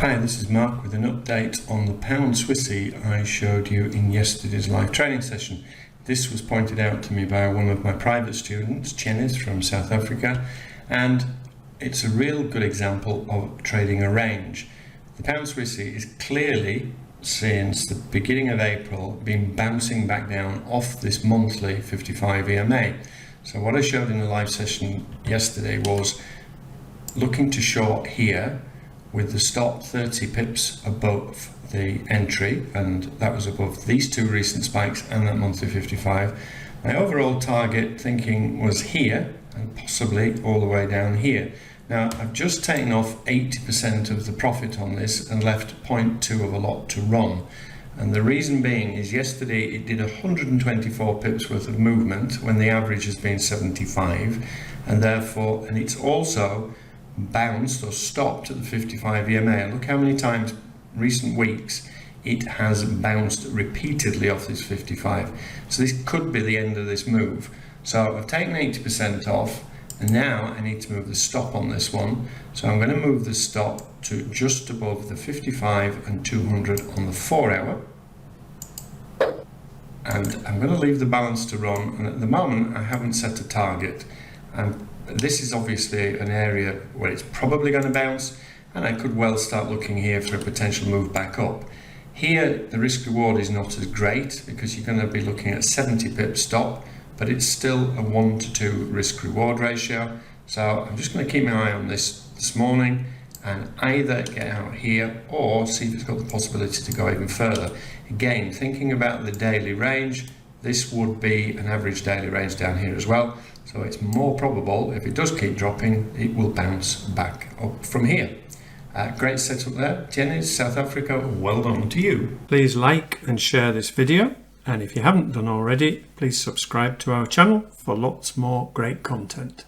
Hi, this is Mark with an update on the pound Swissy I showed you in yesterday's live training session. This was pointed out to me by one of my private students, Chennis from South Africa, and it's a real good example of trading a range. The pound Swissy is clearly, since the beginning of April, been bouncing back down off this monthly 55 EMA. So what I showed in the live session yesterday was looking to short here with the stop 30 pips above the entry, and that was above these two recent spikes and that monthly 55. My overall target thinking was here and possibly all the way down here. Now I've just taken off 80% of the profit on this and left 0.2 of a lot to run, and the reason being is yesterday it did 124 pips worth of movement when the average has been 75, and therefore, and it's also bounced or stopped at the 55 EMA, and look how many times recent weeks it has bounced repeatedly off this 55. So this could be the end of this move. So I've taken 80% off, and now I need to move the stop on this one. So I'm going to move the stop to just above the 55 and 200 on the 4 hour, and I'm going to leave the balance to run, and at the moment I haven't set a target. This is obviously an area where it's probably going to bounce, and I could well start looking here for a potential move back up. Here the risk reward is not as great because you're going to be looking at 70 pip stop, but it's still a 1 to 2 risk reward ratio. So I'm just going to keep my eye on this morning and either get out here or see if it's got the possibility to go even further. Again, thinking about the daily range, this would be an average daily range down here as well. So it's more probable, if it does keep dropping, it will bounce back up from here. Great setup there. Jenny, South Africa, well done to you. Please like and share this video. And if you haven't done already, please subscribe to our channel for lots more great content.